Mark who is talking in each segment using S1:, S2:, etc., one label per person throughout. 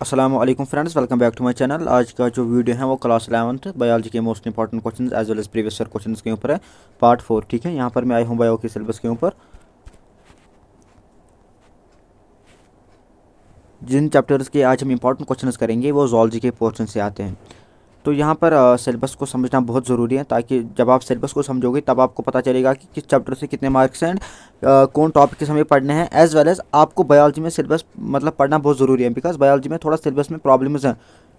S1: अस्सलाम वालेकुम friends, welcome back to my channel. आज का जो वीडियो है वो क्लास 11th बायोलॉजी के most important questions as well as previous year questions के ऊपर है, पार्ट 4। ठीक है, यहाँ पर मैं आया हूँ बायो के सिलेबस के ऊपर। जिन चैप्टर्स के आज हम इंपॉर्टेंट क्वेश्चंस करेंगे वो जूलॉजी के पोर्शन से आते हैं। तो यहाँ पर सिलेबस को समझना बहुत ज़रूरी है, ताकि जब आप सिलेबस को समझोगे तब आपको पता चलेगा कि किस चैप्टर से कितने मार्क्स हैं एंड कौन टॉपिक हमें पढ़ने हैं। एज वेल एज आपको बायोलॉजी में सिलेबस मतलब पढ़ना बहुत ज़रूरी है, बिकॉज बायोलॉजी में थोड़ा सिलेबस में प्रॉब्लम्स हैं।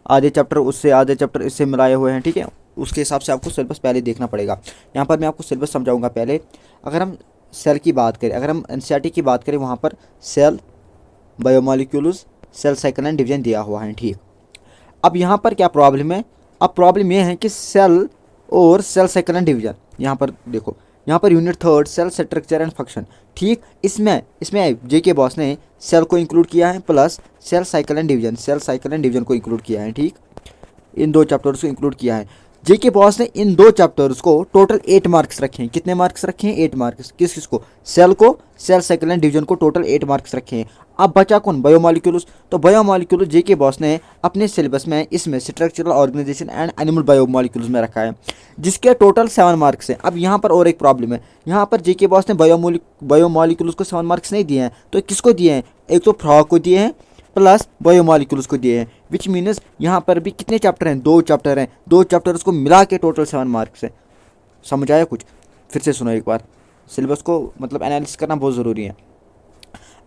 S1: आधे चैप्टर उससे, आधे चैप्टर इससे मिलाए हुए हैं। ठीक है, उसके हिसाब से आपको सिलेबस पहले देखना पड़ेगा। यहाँ पर मैं आपको सिलेबस समझाऊँगा पहले। अगर हम सेल की बात करें, अगर हम एनसीईआरटी की बात करें, वहाँ पर cell, biomolecules, cell cycle and division दिया हुआ है। ठीक, अब यहाँ पर क्या प्रॉब्लम है? अब प्रॉब्लम ये है कि सेल और सेल साइकिल एंड डिवीजन, यहाँ पर देखो, यहाँ पर unit 3 cell structure and function. ठीक, इसमें जेके बॉस ने सेल को इंक्लूड किया है plus cell cycle and division, cell cycle and division को इंक्लूड किया है। ठीक, इन दो चैप्टर्स को इंक्लूड किया है। जेके बॉस ने इन दो चैप्टर्स को टोटल 8 मार्क्स रखे हैं। कितने मार्क्स रखे हैं? 8 मार्क्स। किस को? सेल को, सेल साइकिल एंड डिवीजन को टोटल 8 मार्क्स रखे हैं। अब बचा कौन? बायोमोलिक्यूल्स। तो बायोमोलिक्यूल्स जेके बॉस ने अपने सिलेबस में इसमें structural organisation and animal biomolecules में रखा है, जिसके टोटल 7 मार्क्स हैं। अब यहाँ पर और एक प्रॉब्लम है, यहाँ पर जेके बॉस ने बायोमोलिक्यूल्स को 7 मार्क्स नहीं दिए हैं। तो किसको दिए हैं? एक तो फ्रॉग को दिए हैं प्लस बायोमोलिक्यूल्स को दिए हैं, विच मीन्स यहाँ पर भी कितने चैप्टर हैं? 2 चैप्टर हैं। 2 चैप्टर्स को मिला के टोटल 7 मार्क्स हैं। समझ आया कुछ? फिर से सुनो एक बार। सिलेबस को मतलब एनालिसिस करना बहुत ज़रूरी है।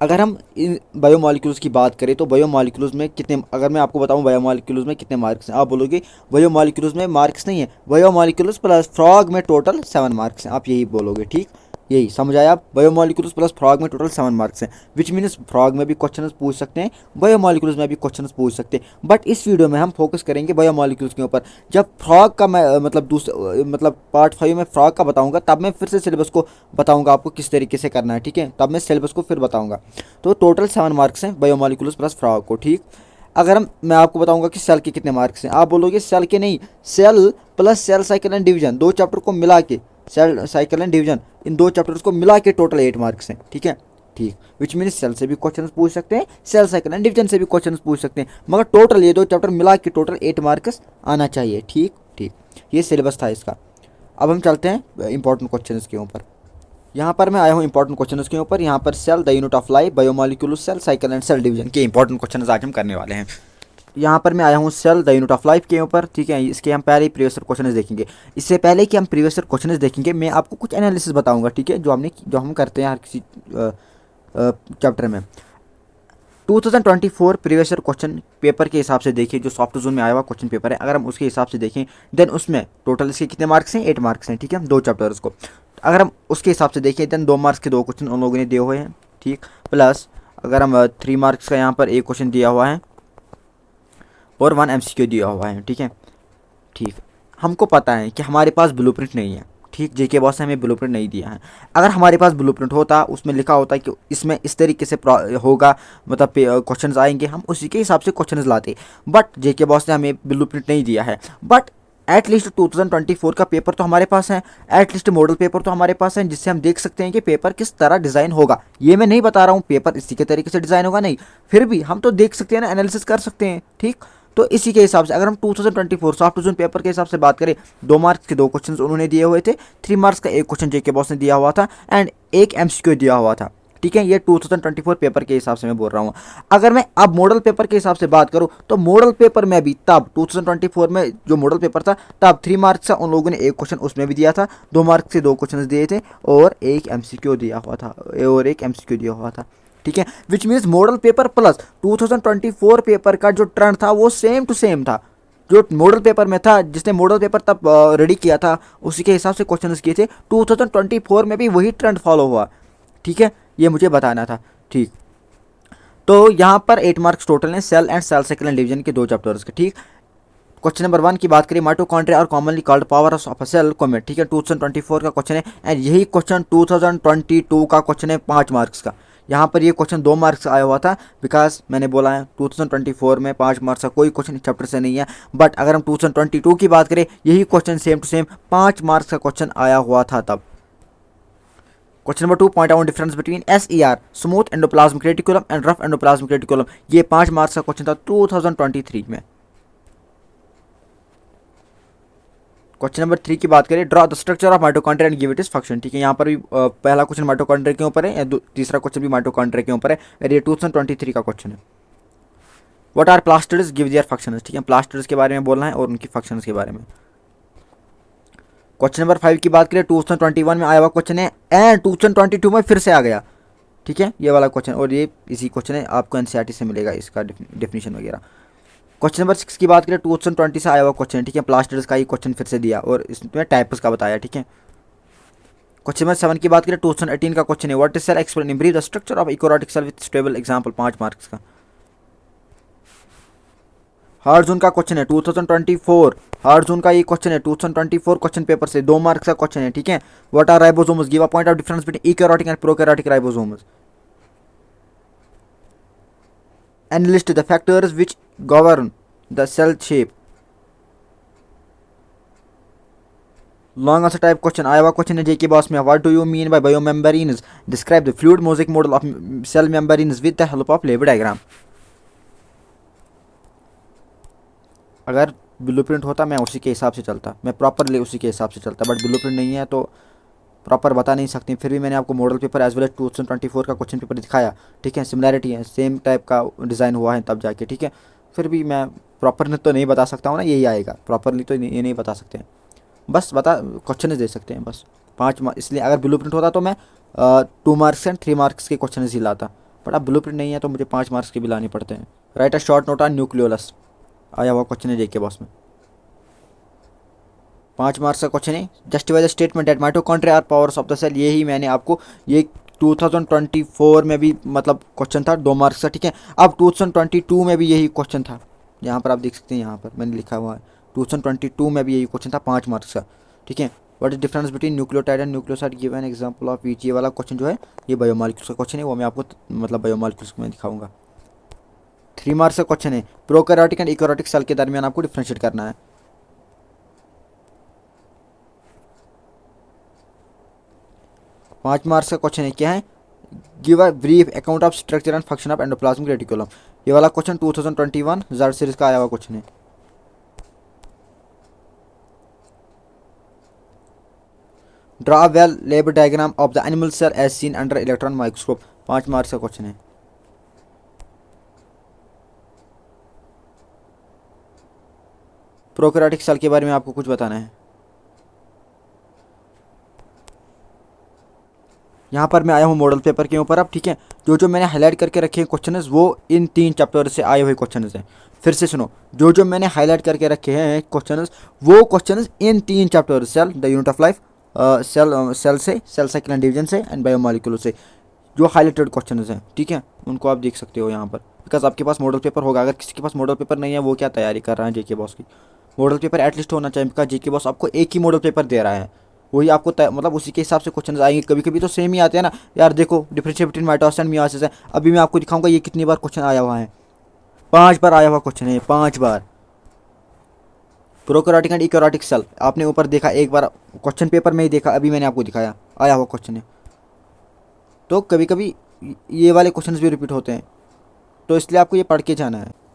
S1: अगर हम इन बायोमोलिक्यूल्स की बात करें तो बायोमोलिक्यूल्स में कितने, अगर मैं आपको बताऊं बायोमोलिक्यूल्स में कितने मार्क्स हैं, आप बोलोगे बायोमोलिक्यूल्स में मार्क्स नहीं है। बायोमोलिक्यूल्स प्लस फ्रॉग में टोटल 7 मार्क्स हैं, आप यही बोलोगे। ठीक, यही समझ आया आप? बायोमोलिक्यूल्स प्लस फ्रॉग में टोटल 7 मार्क्स हैं, विच मीन्स फ्रॉग में भी क्वेश्चन पूछ सकते हैं, बायोमोलिक्यूल्स में भी क्वेश्चन पूछ सकते हैं। बट इस वीडियो में हम फोकस करेंगे बायोमोलिक्यूल्स के ऊपर। जब फ्रॉग का मैं मतलब पार्ट 5 में फ्रॉग का बताऊंगा, तब मैं फिर से सिलेबस को बताऊंगा आपको किस तरीके से करना है। ठीक है, तब मैं सिलेबस को फिर बताऊंगा। तो टोटल 7 मार्क्स हैं बायोमोलिक्यूल्स प्लस फ्रॉग को। ठीक, अगर मैं आपको बताऊंगा कि सेल के कितने मार्क्स हैं, आप बोलोगे सेल के नहीं, cell plus cell cycle and division, 2 chapter को मिला के, सेल साइकिल एंड डिवीजन, इन 2 चैप्टर्स को मिला के टोटल 8 मार्क्स हैं। ठीक है, ठीक, विच मीन सेल से भी क्वेश्चन पूछ सकते हैं, सेल साइकिल एंड डिवीजन से भी क्वेश्चन पूछ सकते हैं, मगर टोटल ये 2 चैप्टर मिला के टोटल 8 मार्क्स आना चाहिए। ठीक ठीक, ये सिलेबस था इसका। अब हम चलते हैं इंपॉर्टेंट क्वेश्चन के ऊपर। यहाँ पर मैं आया हूँ इंपॉर्टेंट क्वेश्चन के ऊपर। यहाँ पर cell the unit of life, biomolecules, cell cycle and cell division के इंपॉर्टेंट क्वेश्चन आज हम करने वाले हैं। यहाँ पर मैं आया हूँ cell the unit of life के ऊपर। ठीक है, इसके हम पहले ही प्रीवियस क्वेश्चन देखेंगे। इससे पहले कि हम प्रीवियस क्वेश्चन देखेंगे, मैं आपको कुछ एनालिसिस बताऊंगा। ठीक है, जो हम करते हैं हर किसी चैप्टर में। 2024 प्रीवियस क्वेश्चन पेपर के हिसाब से देखिए, जो सॉफ्ट जोन में आया हुआ क्वेश्चन पेपर है, अगर हम उसके हिसाब से देखें देन उसमें टोटल इसके कितने मार्क्स हैं? 8 मार्क्स हैं। ठीक है, 2 चैप्टर्स को अगर हम उसके हिसाब से देखें देन 2 मार्क्स के 2 क्वेश्चन उन लोगों ने दिए हुए हैं। ठीक, प्लस अगर हम 3 मार्क्स का यहाँ पर एक क्वेश्चन दिया हुआ है और 1 MCQ दिया हुआ है। ठीक है, ठीक, हमको पता है कि हमारे पास ब्लूप्रिंट नहीं है। ठीक, जेके बॉस ने हमें ब्लूप्रिंट नहीं दिया है। अगर हमारे पास ब्लूप्रिंट होता, उसमें लिखा होता कि इसमें इस तरीके से होगा, मतलब क्वेश्चंस आएंगे, हम उसी के हिसाब से questions latte. But JK BOSE ने हमें ब्लूप्रिंट नहीं दिया है। बट एटलीस्ट 2024 का पेपर तो हमारे पास है, एटलीस्ट मॉडल पेपर तो हमारे पास है, जिससे हम देख सकते हैं कि पेपर किस तरह डिज़ाइन होगा। ये मैं नहीं बता रहा हूँ पेपर इसी के तरीके से डिज़ाइन होगा, नहीं, फिर भी हम तो देख सकते हैं ना, एनालिसिस कर सकते हैं। ठीक, तो इसी के हिसाब से अगर हम 2024 सॉफ्ट जोन पेपर के हिसाब से बात करें, 2 मार्क्स के 2 क्वेश्चन उन्होंने दिए हुए थे, 3 मार्क्स का एक क्वेश्चन जेके बॉस ने दिया हुआ था एंड एक MCQ दिया हुआ था। ठीक है, ये 2024 पेपर के हिसाब से मैं बोल रहा हूँ। अगर मैं अब मॉडल पेपर के हिसाब से बात करूँ तो मॉडल पेपर में भी तब 2024 में जो मॉडल पेपर था तब 3 मार्क्स का उन लोगों ने एक क्वेश्चन उसमें भी दिया था, 2 मार्क्स से 2 क्वेश्चन दिए थे और एक MCQ दिया हुआ था। ठीक है, which means model paper plus 2024 paper का जो ट्रेंड था वो सेम टू सेम था। जो मॉडल पेपर में था, जिसने मॉडल पेपर तब रेडी किया था, उसी के हिसाब से क्वेश्चन किए थे, 2024 में भी वही ट्रेंड फॉलो हुआ। ठीक है, ये मुझे बताना था। ठीक, तो यहाँ पर 8 मार्क्स टोटल हैं cell and cell cycle and division के 2 चैप्टर्स के। ठीक, क्वेश्चन नंबर 1 की बात करें, माइटोकॉन्ड्रिया और commonly called power of a cell कोमेट। ठीक है, 2024 का क्वेश्चन है एंड यही क्वेश्चन 2022 का क्वेश्चन है 5 मार्क्स का। यहाँ पर ये क्वेश्चन 2 मार्क्स आया हुआ था, बिकॉज मैंने बोला है 2024 में 5 मार्क्स का कोई क्वेश्चन इस चैप्टर से नहीं है। बट अगर हम 2022 की बात करें, यही question same to same 5 marks का क्वेश्चन आया हुआ था तब। Question number 2, point out difference between SER smooth endoplasmic reticulum and rough endoplasmic reticulum. ये 5 मार्क्स का क्वेश्चन था 2023 में। क्वेश्चन नंबर 3 की बात करें, draw the structure of mitochondria and give it is function. ठीक है, यहाँ पर भी पहला क्वेश्चन माइटोकॉन्ड्रिया के ऊपर है, तीसरा क्वेश्चन भी माइटोकॉन्ड्रिया के ऊपर है, और ये 2023 का क्वेश्चन है। What are plastids, give their functions. ठीक है, प्लास्टिड्स के बारे में बोलना है और उनकी फंक्शंस के बारे में। क्वेश्चन नंबर 5 की बात करें, 2021 में आया हुआ क्वेश्चन है एंड 2022 में फिर से आ गया। ठीक है, ये वाला क्वेश्चन, और ये इसी क्वेश्चन है, आपको एनसीईआरटी से मिलेगा इसका डेफिनेशन वगैरह। क्वेश्चन नंबर 6 की बात करें, 2020 से आया हुआ क्वेश्चन है। ठीक है, प्लास्टिड्स का ही क्वेश्चन फिर से दिया और इसमें टाइप्स का बताया। ठीक है, क्वेश्चन नंबर 7 की बात करें, 2018 का क्वेश्चन है, what is cell, explain in brief the structure of eukaryotic cell with stable example, 5 marks का। हार्ड जोन का क्वेश्चन है 2024, हार्ड जोन का ये क्वेश्चन है 2024 क्वेश्चन पेपर से, 2 मार्क्स का क्वेश्चन है। ठीक है, what are ribosomes, give a point of difference between eukaryotic and prokaryotic ribosomes and list the factors which govern the cell shape. Long answer type question आया हुआ question है JK BOSE में, what do you mean by biomembranes, describe the fluid mosaic model of cell membranes with the help of labelled diagram. अगर blueprint होता मैं उसी के हिसाब से चलता, मैं प्रॉपरली उसी के हिसाब से चलता, बट ब्लूप्रिंट नहीं है तो प्रॉपर बता नहीं सकती। फिर भी मैंने आपको model paper as well as 2024 का क्वेश्चन पेपर दिखाया। ठीक है, सिमिलैरिटी है, सेम टाइप का डिज़ाइन हुआ है तब जाके। ठीक है, फिर भी मैं प्रॉपर तो नहीं बता सकता हूँ ना, यही आएगा प्रॉपरली तो ये नहीं बता सकते हैं, बस बता क्वेश्चन दे सकते हैं बस 5 मार्क्स। इसलिए अगर ब्लूप्रिंट होता तो मैं 2 मार्क्स एंड 3 मार्क्स के क्वेश्चन ही लाता, बट अब ब्लूप्रिंट नहीं है तो मुझे 5 मार्क्स के भी लाने पड़ते हैं। Right a short note on nucleolus आया हुआ क्वेश्चन है जेके बॉस में, 5 मार्क्स का क्वेश्चन है। Justify the statement that mitochondria are powers of the cell. यही मैंने आपको ये 2024 में भी मतलब क्वेश्चन था 2 मार्क्स का। ठीक है, अब 2022 में भी यही क्वेश्चन था, यहाँ पर आप देख सकते हैं, यहाँ पर मैंने लिखा हुआ है 2022 में भी यही क्वेश्चन था 5 मार्क्स का। ठीक है, what is difference between nucleotide and nucleoside, give an example of each. ये वाला क्वेश्चन जो है ये बायोमॉलिक्यूल्स का क्वेश्चन है, वो मैं आपको मतलब बायोमॉलिक्यूल्स में दिखाऊंगा। 3 मार्क्स का क्वेश्चन है, प्रोकैरियोटिक एंड यूकैरियोटिक सेल के दरमियान आपको डिफरेंशिएट करना है। 5 मार्क्स का क्वेश्चन है, क्या है, give a brief account of structure and function of endoplasmic reticulum. ये वाला क्वेश्चन 2021 जेड सीरीज का आया हुआ क्वेश्चन है। Draw a well label diagram of the animal cell as seen under electron microscope, 5 marks का क्वेश्चन है। Prokaryotic cell के बारे में आपको कुछ बताना है। यहाँ पर मैं आया हूँ मॉडल पेपर के ऊपर अब। ठीक है, जो जो मैंने हाईलाइट करके रखे हैं क्वेश्चन वो इन 3 चैप्टर से आए हुए क्वेश्चन हैं। फिर से सुनो, जो जो मैंने हाईलाइट करके रखे हैं क्वेश्चन वो क्वेश्चन इन 3 chapter, cell the unit of life, cell से, सेल साइकिल एंड डिवीजन से, एंड बायोमॉलिक्यूल से, जो हाईलाइटेड क्वेश्चन हैं। ठीक है, उनको आप देख सकते हो यहाँ पर, बिकॉज आपके पास मॉडल पेपर होगा। अगर किसी के पास मॉडल पेपर नहीं है वो क्या तैयारी कर रहा है जेके बॉस की, मॉडल पेपर एटलीस्ट होना चाहिए, बिकॉज जेके बॉस आपको एक ही मॉडल पेपर दे रहा है, वही आपको मतलब उसी के हिसाब से क्वेश्चन आएंगे। कभी कभी तो सेम ही आते हैं ना यार, देखो differentiate between mitosis and meiosis है, अभी मैं आपको दिखाऊंगा ये कितनी बार क्वेश्चन आया हुआ है, 5 बार आया हुआ क्वेश्चन है, 5 बार। प्रोकैरियोटिक एंड यूकैरियोटिक सेल आपने ऊपर देखा, एक बार क्वेश्चन पेपर में ही देखा, अभी मैंने आपको दिखाया आया हुआ क्वेश्चन है। तो कभी कभी ये वाले क्वेश्चन भी रिपीट होते हैं, तो इसलिए आपको ये पढ़ के जाना है।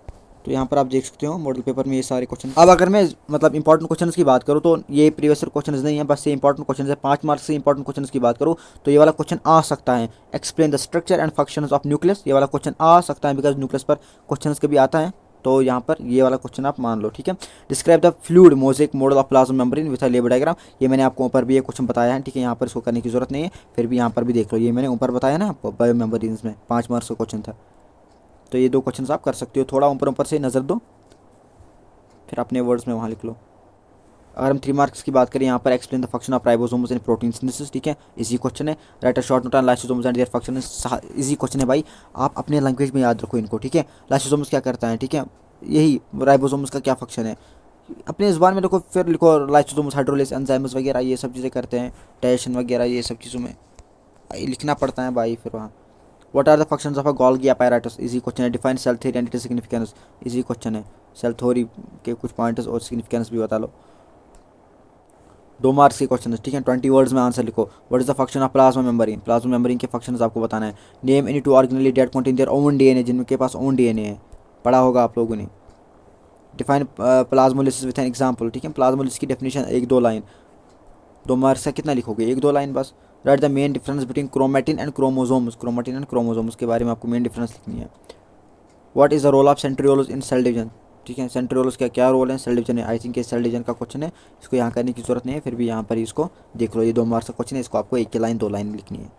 S1: तो यहाँ पर आप देख सकते हो मॉडल पेपर में ये सारे क्वेश्चन। अब अगर मैं मतलब इंपॉर्टेंट क्वेश्चंस की बात करूँ तो ये प्रीवियस क्वेश्चंस नहीं है, बस ये इंपॉर्टेंट क्वेश्चन है। 5 मार्क्स से इंपॉर्टेंट क्वेश्चंस की बात करूँ तो ये वाला क्वेश्चन आ सकता है, explain the structure and functions of nucleus, ये वाला क्वेश्चन आ सकता है, बिकॉज न्यूक्लियस पर क्वेश्चन कभी आता है, तो यहाँ पर ये वाला क्वेश्चन आप मान लो। ठीक है, describe the fluid mosaic model of plasma membrane with a labour diagram, ये मैंने आपको ऊपर भी ये क्वेश्चन बताया है। ठीक है, यहाँ पर इसको करने की जरूरत नहीं है, फिर भी यहाँ पर भी देख लो, ये मैंने ऊपर बताया ना आपको बायो मेम्ब्रेन्स में 5 मार्क्स का क्वेश्चन था, तो ये 2 क्वेश्चन आप कर सकते हो। थोड़ा ऊपर ऊपर से नज़र दो, फिर अपने वर्ड्स में वहाँ लिख लो। अगर हम 3 मार्क्स की बात करें, यहाँ पर explain the function of ribosomes in protein synthesis. ठीक है, इजी क्वेश्चन है। Right a short note on lysosomes and their function, easy question है भाई, आप अपने लैंग्वेज में याद रखो इनको। ठीक है, लाइसोसोम्स क्या करता है, ठीक है, यही राइबोसोम्स का क्या फंक्शन है, अपने ज़बान में लिखो, फिर लिखो लाइसोसोम्स हाइड्रोलिस एंजाइम्स वगैरह ये सब चीज़ें करते हैं, डाइजेशन वगैरह ये सब चीज़ों में लिखना पड़ता है भाई फिर वहाँ। What are the functions of a Golgi apparatus, easy question है। Define cell theory and its significance, easy question है। सेल थ्योरी के कुछ पॉइंट्स और सिग्निफिकेंस भी बता लो। 2 मार्क्स के क्वेश्चन, ठीक है। 20 वर्ड्स में आंसर लिखो। What is the function of plasma membrane, plasma membrane के फंक्शंस आपको बताना है। Name any two organelle that contain their own DNA, जिनके पास ओन डीएनए है, पढ़ा होगा आप लोगों ने। Define plasmolysis with an example, ठीक है। प्लाज्मोलिसिस की डेफिनेशन 1-2 लाइन, 2 मार्क्स का कितना लिखोगे, 1-2 लाइन बस। Write the main difference between chromatin and chromosomes, chromatin and chromosomes के बारे में आपको मेन डिफरेंस लिखनी है। What is the role of centrioles in cell division, ठीक है। सेंट्रियोल्स का क्या रोल है सेल डिवीजन में, आई थिंक ये सेल डिवीजन का क्वेश्चन है, इसको यहाँ करने की जरूरत नहीं है, फिर भी यहाँ पर ही इसको देख लो। ये 2 मार्क्स का क्वेश्चन है, इसको आपको 1 लाइन 2 लाइन लिखनी है।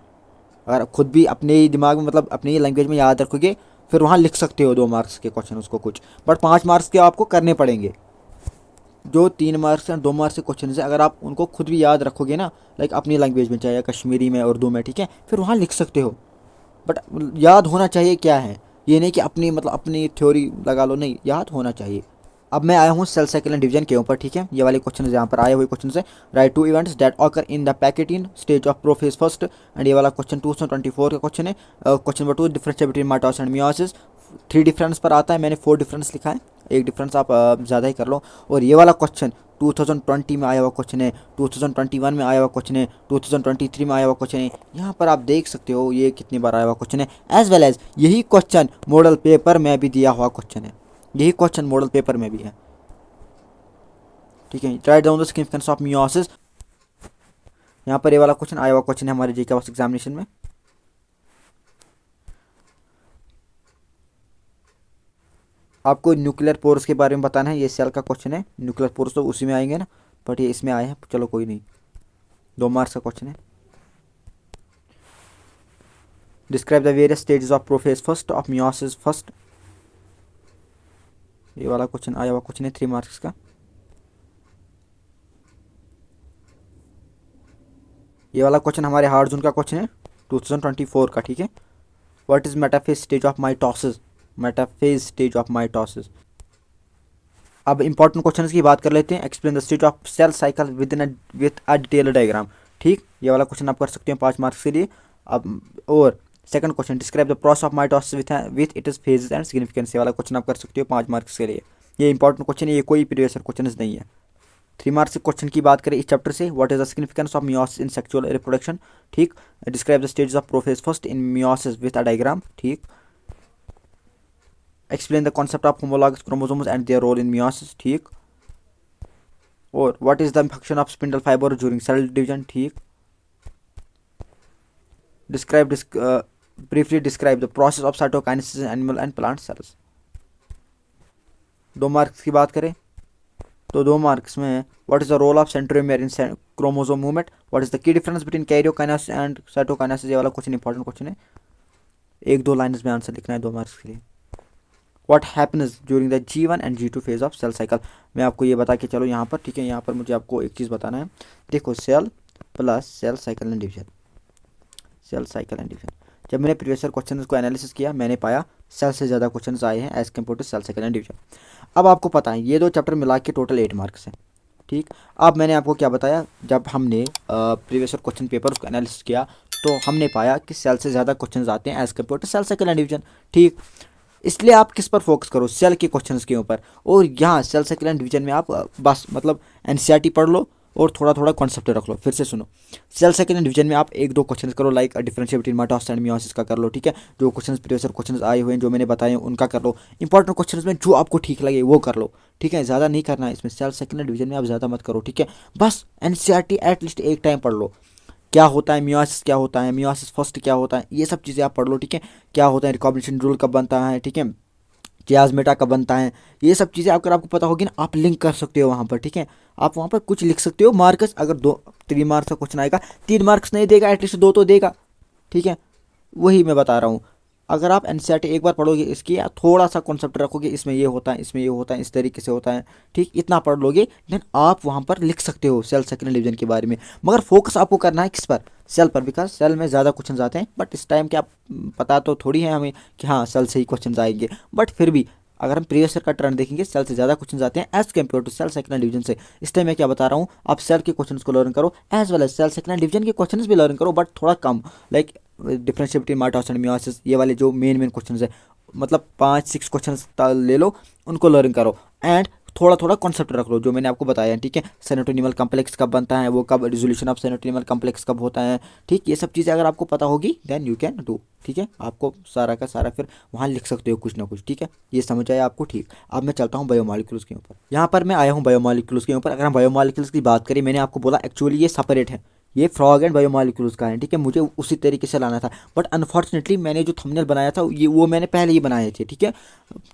S1: अगर खुद भी अपने ही दिमाग में, मतलब अपनी ही लैंग्वेज में याद रखोगे, फिर वहाँ लिख सकते हो 2 मार्क्स के क्वेश्चन उसको कुछ, बट 5 मार्क्स के आपको करने पड़ेंगे। जो 3 मार्क्स और 2 मार्क्स के क्वेश्चन है, अगर आप उनको खुद भी याद रखोगे ना, लाइक अपनी लैंग्वेज में, चाहे कश्मीरी में, उर्दू में, ठीक है, फिर वहाँ लिख सकते हो। बट याद होना चाहिए क्या है, ये नहीं कि अपनी मतलब अपनी थ्योरी लगा लो, नहीं, याद होना चाहिए। अब मैं आया हूँ सेल साइकिल एंड डिवीजन के ऊपर, ठीक है। ये वाले क्वेश्चन यहाँ पर आए हुए क्वेश्चन है। Right 2 events that occur in the pachytene stage of prophase first, and ये वाला क्वेश्चन 224 का क्वेश्चन है। Question number 2 difference between mitosis and meiosis, 3 difference पर आता है, मैंने 4 डिफरेंस लिखा है, एक डिफरेंस आप ज़्यादा ही कर लो। और ये वाला क्वेश्चन 2020 में आया हुआ क्वेश्चन है, 2021 में आया हुआ क्वेश्चन है, 2023 में आया हुआ क्वेश्चन है। यहाँ पर आप देख सकते हो ये कितनी बार आया हुआ क्वेश्चन है। एज वेल एज यही क्वेश्चन मॉडल पेपर में भी दिया हुआ क्वेश्चन है, यही क्वेश्चन मॉडल पेपर में भी है, ठीक है। Write down the significance of meiosis, यहाँ पर ये वाला क्वेश्चन आया हुआ क्वेश्चन है हमारे जीके एग्जामिनेशन में। आपको न्यूक्लियर पोर्स के बारे में बताना है, ये सेल का क्वेश्चन है। न्यूक्लियर पोर्स तो उसी में आएंगे ना, बट ये इसमें आए हैं, चलो कोई नहीं, 2 मार्क्स का क्वेश्चन है। Describe the various stages of prophase first of meiosis first, ये वाला क्वेश्चन आया हुआ क्वेश्चन है 3 मार्क्स का। ये वाला क्वेश्चन हमारे हार्ड जोन का क्वेश्चन है 2024 का, ठीक है। What is metaphase stage of mitosis, metaphase stage of mitosis. अब इंपॉर्टेंट क्वेश्चंस की बात कर लेते हैं। Explain the stage of cell cycle with a detail diagram, ठीक, ये वाला क्वेश्चन आप कर सकते हैं 5 मार्क्स के लिए। अब और second question describe the process of mitosis with its phases and significance, ये वाला क्वेश्चन आप कर सकते हो 5 मार्क्स के लिए। ये इंपॉर्टेंट क्वेश्चन है, ये कोई प्रीवियस क्वेश्चन नहीं है। 3 मार्क्स के क्वेश्चन की बात करें इस चैप्टर से, what is the significance of meiosis in sexual reproduction, ठीक। Describe the stages of prophase first in meiosis with a diagram, ठीक। Explain the concept of homologous chromosomes and their role in meiosis, ठीक। और what is the function of spindle fibre during cell division, ठीक। Describe briefly describe the process of cytokinesis in animal and plant cells। 2 marks की बात करें तो 2 marks में what is the role of centromere in chromosome movement, what is the key difference between karyokinesis and cytokinesis, ये वाला question important question है, 1-2 lines में answer लिखना है 2 मार्क्स के लिए। What happens during the G1 and G2 phase of cell cycle, मैं आपको ये बता के चलो यहाँ पर, ठीक है। यहाँ पर मुझे आपको एक चीज़ बताना है, देखो cell plus cell cycle and division, cell cycle and division. जब मैंने प्रीवियस क्वेश्चन को एनालिसिस किया, मैंने पाया सेल से ज़्यादा क्वेश्चन आए हैं as compared to cell cycle and division. अब आपको पता है ये 2 चैप्टर मिला के टोटल 8 मार्क्स हैं, ठीक। अब मैंने आपको क्या बताया, जब हमने प्रीवियस क्वेश्चन पेपर को एनालिसिस किया तो हमने पाया कि सेल से ज़्यादा क्वेश्चन आते हैं as compared to cell cycle and division, ठीक। इसलिए आप किस पर फोकस करो, सेल के क्वेश्चंस के ऊपर। और यहाँ सेल साइकिल एंड डिवीजन में आप बस मतलब एनसीईआरटी पढ़ लो और थोड़ा थोड़ा कॉन्सेप्ट रख लो। फिर से सुनो, सेल साइकिल एंड डिवीजन में आप 1-2 क्वेश्चन करो, like differentiate between mitosis and meiosis का कर लो, ठीक है। जो क्वेश्चन प्रीवियस क्वेश्चन आए हुए हैं जो मैंने बताए उनका कर लो। इंपॉर्टेंट क्वेश्चन में जो आपको ठीक लगे वो कर लो, ठीक है। ज़्यादा नहीं करना है इसमें, सेल साइकिल एंड डिवीजन में आप ज़्यादा मत करो, ठीक है। बस एनसीईआरटी एटलीस्ट एक टाइम पढ़ लो, क्या होता है मियोसिस, क्या होता है मियोसिस फर्स्ट, क्या होता है, ये सब चीज़ें आप पढ़ लो, ठीक है। क्या होता है रिकॉम्बिनेशन रूल कब बनता है, ठीक है, चियाज़मेटा कब बनता है, ये सब चीज़ें अगर आपको पता होगी ना, आप लिंक कर सकते हो वहाँ पर, ठीक है। आप वहाँ पर कुछ लिख सकते हो। मार्क्स अगर 3 मार्क्स का क्वेश्चन आएगा, 3 मार्क्स नहीं देगा, एटलीस्ट 2 तो देगा, ठीक है। वही मैं बता रहा हूँ, अगर आप एनसीईआरटी एक बार पढ़ोगे इसकी, थोड़ा सा कॉन्सेप्ट रखोगे, इसमें ये होता है, इसमें ये होता है, इस तरीके से होता है, ठीक, इतना पढ़ लोगे, देन आप वहाँ पर लिख सकते हो सेल साइकिल डिवीजन के बारे में। मगर फोकस आपको करना है किस पर, सेल पर, बिकॉज सेल में ज़्यादा क्वेश्चन आते हैं। बट इस टाइम क्या पता तो थोड़ी है हमें कि हाँ सेल से ही क्वेश्चन आएंगे, बट फिर भी अगर हम प्रीवियस ईयर का ट्रेंड देखेंगे, सेल से ज़्यादा क्वेश्चन आते हैं as compared to cell cycle division से। इस टाइम मैं क्या बता रहा हूँ, आप सेल के क्वेश्चन को लर्न करो as well as cell cycle division के क्वेश्चन भी लर्न करो, बट थोड़ा कम, like differentiate between mitosis and meiosis, ये वाले जो मेन क्वेश्चन है, मतलब 5-6 क्वेश्चन ले लो, उनको लर्न करो। एंड थोड़ा थोड़ा कॉन्सेप्ट रख लो जो मैंने आपको बताया है, ठीक है। सेरोटोनिनल कॉम्प्लेक्स कब बनता है, वो कब रिजोल्यूशन ऑफ सेरोटोनिनल कॉम्प्लेक्स कब होता है, ठीक। ये सब चीज़ें अगर आपको पता होगी देन यू कैन डू, ठीक है। आपको सारा का सारा फिर वहाँ लिख सकते हो कुछ ना कुछ, ठीक है। ये समझ आया आपको, ठीक। अब मैं चलता हूँ बायोमोलिक्यूल्स के ऊपर। यहाँ पर मैं आया हूँ बायोमोलिक्यूल्स के ऊपर। अगर हम बायोमोलिक्यूल्स की बात करें, मैंने आपको बोला एक्चुअली ये सेपरेट है, ये फ्रॉग एंड बायोमोलिक्यूल्स का है, ठीक है। मुझे उसी तरीके से लाना था, बट अनफॉर्चुनेटली मैंने जो थंबनेल बनाया था ये वो मैंने पहले ही बनाए थे, ठीक है।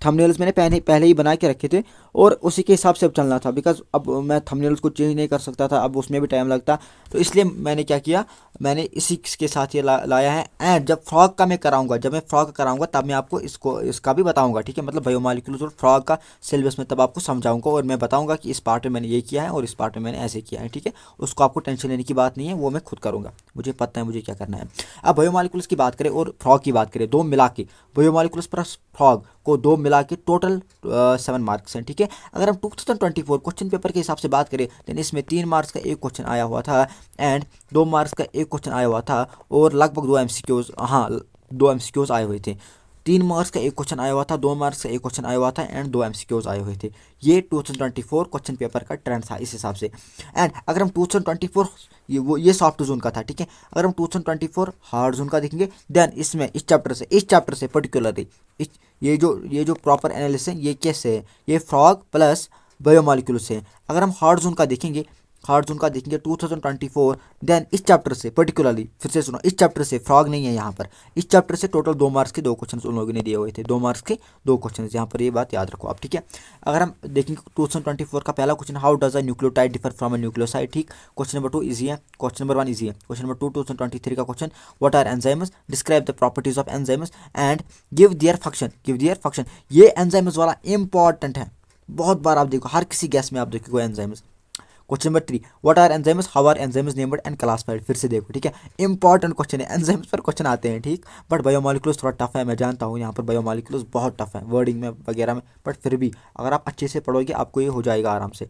S1: थंबनेल्स मैंने पहले पहले ही बना के रखे थे और उसी के हिसाब से अब चलना था, बिकॉज अब मैं थंबनेल्स को चेंज नहीं कर सकता था, अब उसमें भी टाइम लगता। तो इसलिए मैंने क्या किया, मैंने इसी के साथ ये लाया है। एंड जब फ्रॉग का मैं कराऊंगा, जब मैं फ्रॉग कराऊंगा तब मैं आपको इसका भी बताऊंगा, ठीक है। मतलब बायोमोलिक्यूल्स और फ्रॉग का सिलेबस में तब आपको समझाऊंगा और मैं बताऊंगा कि इस पार्ट में मैंने ये किया है और इस पार्ट में मैंने ऐसे किया है, ठीक है। उसको आपको टेंशन लेने की बात नहीं है, वो मैं खुद करूँगा, मुझे पता है मुझे क्या करना है। अब बायोमोलिक्यूल्स की बात करें और फ्रॉग की बात करें, दो मिला के बायोमोलिक्यूल्स प्लस फ्रॉग को दो मिला के टोटल 7 मार्क्स हैं, ठीक है। अगर हम 2024 क्वेश्चन पेपर के हिसाब से बात करें तो इसमें 3 मार्क्स का एक क्वेश्चन आया हुआ था एंड 2 मार्क्स का एक क्वेश्चन आया हुआ था और लगभग 2 एमसीक्यूज, हाँ 2 एमसीक्यूज आए हुए थे। 3 मार्क्स का एक क्वेश्चन आया हुआ था, 2 मार्क्स का एक क्वेश्चन आया हुआ था एंड 2 एमसीक्यूज आए हुए थे। ये 2024 क्वेश्चन पेपर का ट्रेंड था इस हिसाब से। एंड अगर हम 2024 ये सॉफ्ट जोन का था, ठीक है। अगर हम 2024 हार्ड जोन का देखेंगे देन इसमें इस चैप्टर से पर्टिकुलरली ये जो प्रॉपर एनालिसिस है ये कैसे है, ये फ्रॉग प्लस बायोमोलिक्यूल से है। अगर हम हार्ड जोन का देखेंगे 2024 देन इस चैप्टर से पर्टिकुलरली, फिर से सुनो, इस चैप्टर से फ्रॉग नहीं है यहाँ पर, इस चैप्टर से टोटल 2 मार्क्स के 2 क्वेश्चन उन लोगों ने दिए हुए थे, 2 मार्क्स के 2 क्वेश्चन, यहाँ पर ये बात याद रखो आप, ठीक है। अगर हम देखेंगे 2024 का पहला question, how does a nucleotide differ from a nucleoside, ठीक। क्वेश्चन नंबर 2 इजी है, क्वेश्चन नंबर 1 इजी है। क्वेश्चन नंबर 2 2023 का question, what are enzymes, describe the properties of enzymes and give their function. ये एंजाइम्स वाला important है, बहुत बार आप देखो हर किसी गैस में आप देखो enzymes. Question number 3, what are enzymes, how are enzymes named and classified, फिर से देखो, ठीक है। इंपॉर्टेंट क्वेश्चन है, एंजाइम्स पर क्वेश्चन आते हैं, ठीक। बट बायोमोलिक्यूल्स थोड़ा टफ है, मैं जानता हूँ यहाँ पर बायोमोलिक्यूल्स बहुत टफ है वर्डिंग में वगैरह में, बट फिर भी अगर आप अच्छे से पढ़ोगे आपको ये हो जाएगा आराम से।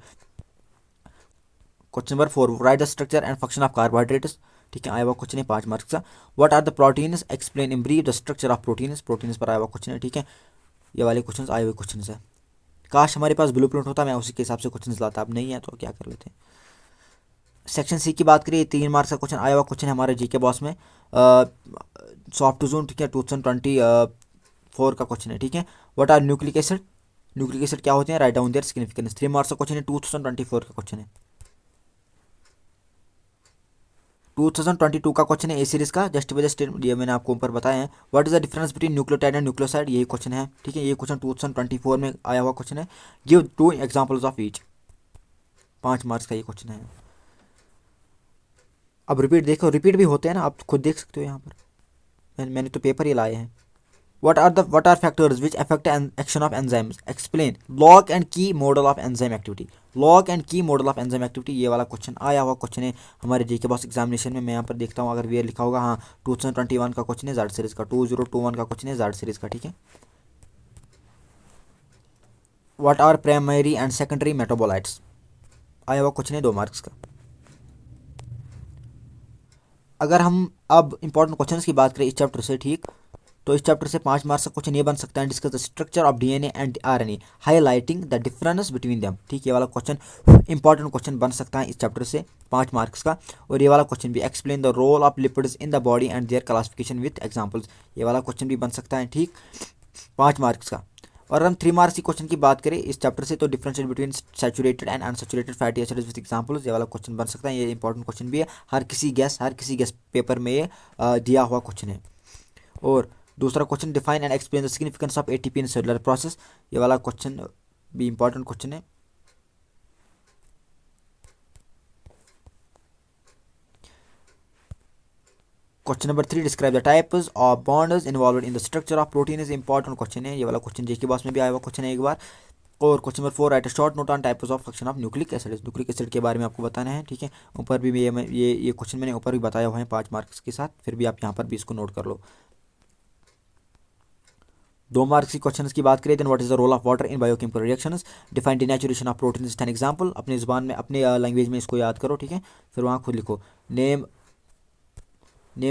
S1: Question number 4, write the structure and function of carbohydrates, ठीक है, आया हुआ क्वेश्चन है 5 मार्क्स का। What are the proteins, explain in brief the structure of proteins पर आया हुआ क्वेश्चन है, ठीक है। ये वाले क्वेश्चन आए हुए क्वेश्चन है। काश हमारे पास ब्लूप्रिंट होता, मैं उसी के हिसाब से क्वेश्चन लाता, अब नहीं है तो क्या कर लेते हैं। सेक्शन सी की बात करिए, 3 मार्क्स का क्वेश्चन आया हुआ क्वेश्चन है हमारे जीके बॉस में, सॉफ्ट जोन, ठीक है, 2024 का क्वेश्चन है, ठीक है। व्हाट आर न्यूक्लिक एसिड क्या होते हैं, write down their significance, 3 marks का क्वेश्चन है, 2024 का क्वेश्चन है। 2022 का क्वेश्चन है ए सीरीज का, जस्टिफाई द स्टेटमेंट, ये मैंने आपको ऊपर बताया है। What is the difference between nucleotide and nucleoside, ये क्वेश्चन है, ठीक है। ये क्वेश्चन 2024 में आया हुआ क्वेश्चन है। Give 2 examples of each, 5 marks का ये क्वेश्चन है। अब रिपीट देखो, रिपीट भी होते हैं ना, आप खुद देख सकते हो यहाँ पर, मैंने तो पेपर ही लाए हैं। what are factors which affect an action of enzymes, explain log and key model of enzyme activity, ये वाला क्वेश्चन आया हुआ क्वेश्चन है हमारे जीके बॉस एग्जामिनेशन में। मैं यहाँ पर देखता हूँ अगर वी लिखा होगा, हाँ 2021 का क्वेश्चन है जेड सीरीज का, 2021 का क्वेश्चन है जेड सीरीज का, ठीक है। What are primary and secondary metabolites, आया हुआ क्वेश्चन है 2 मार्क्स का। अगर हम अब इंपॉर्टेंट क्वेश्चन की बात करें इस चैप्टर से, ठीक, तो इस चैप्टर से 5 मार्क्स का क्वेश्चन ये बन सकता है, discuss the structure of DNA and RNA highlighting the difference between them, ठीक। ये वाला क्वेश्चन इंपॉर्टेंट क्वेश्चन बन सकता है इस चैप्टर से 5 मार्क्स का। और ये वाला क्वेश्चन भी, explain the role of lipids in the body and their classification with examples, ये वाला क्वेश्चन भी बन सकता है, ठीक, 5 मार्क्स का। और हम 3 मार्क्स की क्वेश्चन की बात करें इस चैप्टर से, तो differentiate between saturated and unsaturated fatty acids with examples, ये वाला क्वेश्चन बन सकता है। ये इंपॉर्टेंट क्वेश्चन भी है, हर किसी गैस पेपर में ये दिया हुआ क्वेश्चन है। और दूसरा question, define and explain the significance of ATP in cellular process, ये वाला क्वेश्चन भी इंपॉर्टेंट क्वेश्चन है। Question number 3, describe the types of bonds involved in the structure of protein, is important question है, ये वाला क्वेश्चन जेके BOSE में भी आया हुआ क्वेश्चन है एक बार। और question number 4, right a short note on types of function of nucleic acid के बारे में आपको बताना है, ठीक है। ऊपर भी ये क्वेश्चन मैंने ऊपर भी बताया हुआ है 5 मार्क्स के साथ, फिर भी आप यहाँ पर भी इसको नोट कर लो। 2 मार्क्स की क्वेश्चन की बात करें, then what is the role of water in biochemical reactions, define denaturation of protein, is an example, अपनी जुबान में अपने लैंग्वेज में इसको याद करो, ठीक है। फिर वहाँ खुद लिखो, name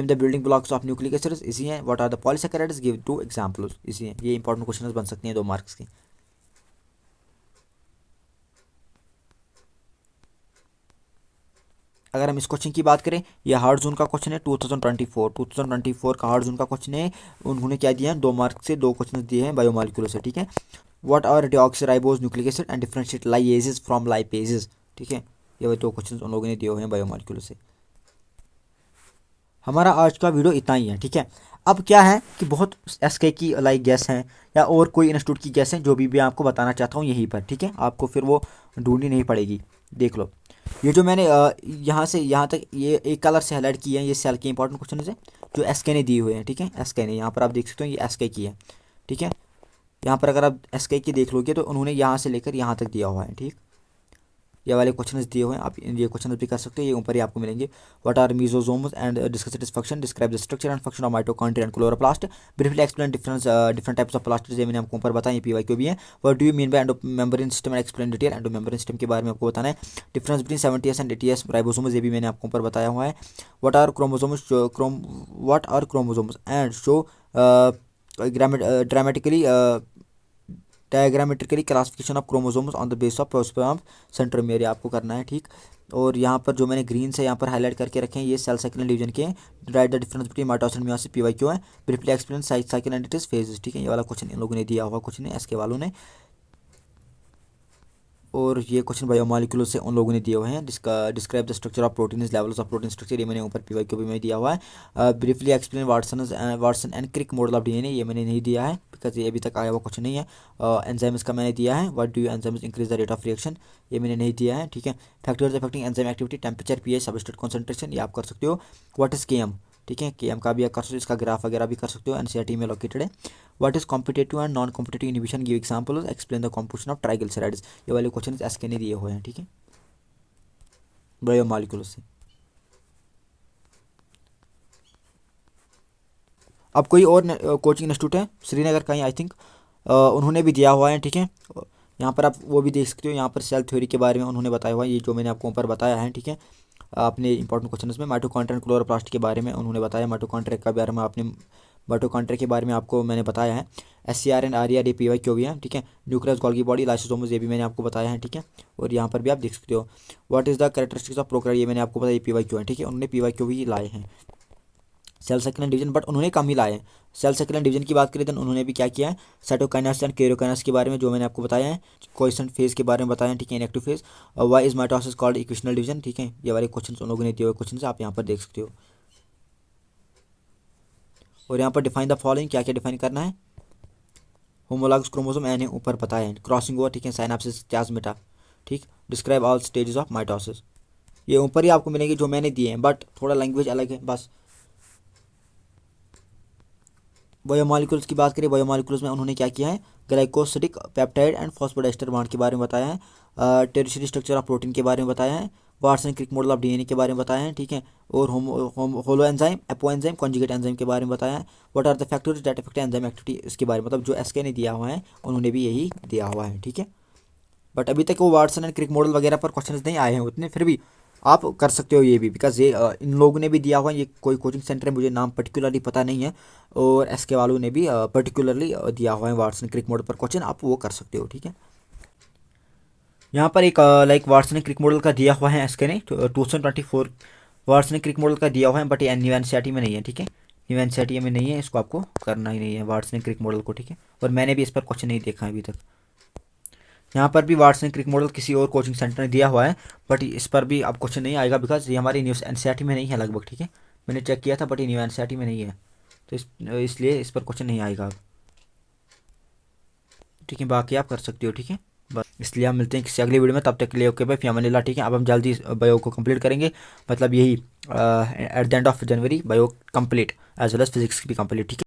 S1: the building blocks of nucleic acids, easy हैं। What are the polysaccharides, give 2 examples, easy हैं। ये इंपॉर्टेंट क्वेश्चन बन सकते हैं 2 मार्क्स के। अगर हम इस क्वेश्चन की बात करें, ये हार्ड जोन का क्वेश्चन है 2024 का हार्ड जोन का क्वेश्चन है। उन्होंने क्या दिया है, 2 मार्क से 2 क्वेश्चन दिए हैं बायोमोलिकुलर से, ठीक है। What are deoxyribose nucleic acid and differentiate ligases from lipases, ठीक है। ये 2 क्वेश्चन उन लोगों ने दिए हुए हैं बायोमोलिकुलर से। हमारा आज का वीडियो इतना ही है, ठीक है। अब क्या है कि बहुत एसके की लाइक गैस हैं या और कोई इंस्टीट्यूट की गैस हैं, जो भी मैं आपको बताना चाहता हूँ यहीं पर, ठीक है। आपको फिर वो ढूंढनी नहीं पड़ेगी। देख लो, ये जो मैंने यहाँ से यहाँ तक ये एक कलर से हाईलाइट किए हैं, ये सेल के इंपॉर्टेंट क्वेश्चन है जो एसके ने दिए हुए हैं, ठीक है। एसके ने यहाँ पर आप देख सकते हो, ये एसके की है, ठीक है। यहाँ पर अगर आप एसके की देख लोगे तो उन्होंने यहाँ से लेकर यहाँ तक दिया हुआ है, ठीक। ये वाले क्वेश्चन दिए हुए हैं, आप ये क्वेश्चन भी कर सकते हो, ये ऊपर ही आपको मिलेंगे। What are mesosomes and discuss its function, describe the structure and function of mitochondria and chloroplast, briefly explain different types of plastids, ये मैंने आपको ऊपर बताया, ये पीवाईक्यू भी है। What do you mean by endomembrane system and explain detail, endomembrane system के बारे में आपको बताना है। Difference between 70s and 80s ribosomes, ये भी मैंने आपको ऊपर बताया हुआ है। What are chromosomes and show dramatically diagrammatically classification of chromosomes on the base of prosperm centromere, आपको करना है, ठीक। और यहाँ पर जो मैंने ग्रीन से यहाँ पर हाईलाइट करके रखे हैं, ये सेल साइकिल एंड डिवीजन के हैं। Write the difference between mitosis and meiosis, PYQ है। Briefly explain cycle and its phases, ठीक है। ये वाला क्वेश्चन इन लोगों ने दिया हुआ क्वेश्चन है, एसके वालों ने। और ये क्वेश्चन बायोमोलिकुलर से उन लोगों ने दिए हुए हैं। Describe the structure of protein, levels of protein structure, ये मैंने ऊपर पीवाईक्यू में दिया हुआ है। Briefly explain Watson and Crick model of DNA, ये मैंने नहीं दिया है बिकॉज ये अभी तक आया हुआ क्वेश्चन नहीं है। एंजाइम्स का मैंने दिया है, what do enzymes increase the rate of reaction, ये मैंने नहीं दिया है, ठीक है। Factors affecting enzyme activity, temperature, pH, substrate concentration, ये आप कर सकते हो। व्हाट इज केएम, ठीक है, केएम का भी कर सकते हो, इसका ग्राफ वगैरह भी कर सकते हो, एनसीईआरटी में लोकेटेड है। What is competitive and non competitive inhibition, give examples, explain the composition of triglycerides, ये वाले क्वेश्चन एसके ने दिए हुए हैं, ठीक है, बायोमोलिकुलर से। अब कोई और कोचिंग इंस्टीट्यूट है श्रीनगर का ही आई थिंक, उन्होंने भी दिया हुआ है, ठीक है। यहाँ पर आप वो भी देख सकते हो, यहाँ पर सेल थ्योरी के बारे में उन्होंने बताया हुआ है, ये जो मैंने आपको ऊपर बताया है, ठीक है। अपने इंपॉर्टेंट क्वेश्चन में माइटोकॉन्ड्रिया एंड क्लोरोप्लास्ट के बारे में उन्होंने बताया, माइटोकॉन्ड्रिया के बारे में आपने माइटोकॉन्ड्रिया के बारे में आपको मैंने बताया है। SCR एंड RER, ये पीवाईक्यू भी है, ठीक है। न्यूक्लियस गोल्गी बॉडी, लाइसोसोम्स, ये भी मैंने आपको बताया है, ठीक है। और यहाँ पर भी आप देख सकते हो। What is the characteristics of prokaryote, ये मैंने आपको बताया, ये पीवाईक्यू है, ठीक है। उन्होंने पीवाईक्यू भी लाए हैं। Cell cycle and division, but उन्होंने कम ही लाए हैं। सेल साइकिल एंड डिवीजन की बात करें तो उन्होंने भी क्या किया है, साइटोकाइनेसिस एंड कैरियोकाइनेसिस के बारे में जो मैंने आपको बताया है, क्वेश्चन फेज के बारे में बताया है, ठीक है, inactive phase. Why is mitosis called equational division, ठीक है। ये वाले क्वेश्चन उन लोगों ने दिए हुए क्वेश्चन आप यहाँ पर देख सकते हो। और यहाँ पर डिफाइन द फॉलोइंग, क्या क्या डिफाइन करना है। होमोलॉगस क्रोमोसोम मैंने ऊपर बताया है, क्रॉसिंग ओवर, ठीक है, साइनाप्सिस, प्लाज्मेटा, ठीक। Describe all stages of mitosis, ये ऊपर ही आपको मिलेंगे जो मैंने दिए हैं, बट थोड़ा लैंग्वेज अलग है बस। बायोमोलिकुल्स की बात करें, बायोमोलिकुल्स में उन्होंने क्या किया है, glycosidic peptide and phosphodiester bond के बारे में बताया है। टेरिशरी स्ट्रक्चर ऑफ प्रोटीन के बारे में बताया है। Watson Crick model of DNA के बारे में बताया है, ठीक है। और holo enzyme, apo enzyme, conjugate enzyme के बारे में बताया है। What are the factors that affect enzyme activity, इसके बारे में मतलब जो एसके ने दिया हुआ है उन्होंने भी यही दिया हुआ है, ठीक है। बट अभी तक वो वाटसन एंड क्रिक मॉडल वगैरह पर क्वेश्चन नहीं आए हैं उतने, फिर भी आप कर सकते हो ये भी, बिकॉज ये इन लोगों ने भी दिया हुआ है। ये कोई कोचिंग सेंटर है, मुझे नाम पर्टिकुलरली पता नहीं है, और एसके वालों ने भी पर्टिकुलरली दिया हुआ है वाटसन क्रिक मॉडल पर क्वेश्चन, आप वो कर सकते हो, ठीक है। यहाँ पर एक लाइक वाटसन क्रिक मॉडल का दिया हुआ है एसके ने 2024 वाटसन क्रिक मॉडल का दिया हुआ है, बट ये न्यू एनसीईआरटी में नहीं है, ठीक है। न्यू एनसीईआरटी में नहीं है, इसको आपको करना ही नहीं है वाटसन क्रिक मॉडल को, ठीक है। और मैंने भी इस पर क्वेश्चन नहीं देखा है अभी तक। यहाँ पर भी वाटसन क्रिक मॉडल किसी और कोचिंग सेंटर ने दिया हुआ है, बट इस पर भी अब क्वेश्चन नहीं आएगा बिकॉज ये हमारी न्यूज़ एनसीईआरटी में नहीं है लगभग, ठीक है। मैंने चेक किया था बट ये न्यू एनसीईआरटी में नहीं है, तो इसलिए इस पर क्वेश्चन नहीं आएगा अब, ठीक है। बाकी आप कर सकते हो, ठीक है। बस इसलिए हम मिलते हैं किसी अगली वीडियो में, तब तक के लिए ओके भाई, फियामानिल्लाह, ठीक है। अब हम जल्दी बायो को कंप्लीट करेंगे, मतलब यही एट द एंड ऑफ जनवरी bio complete as well as physics भी कंप्लीट, ठीक है।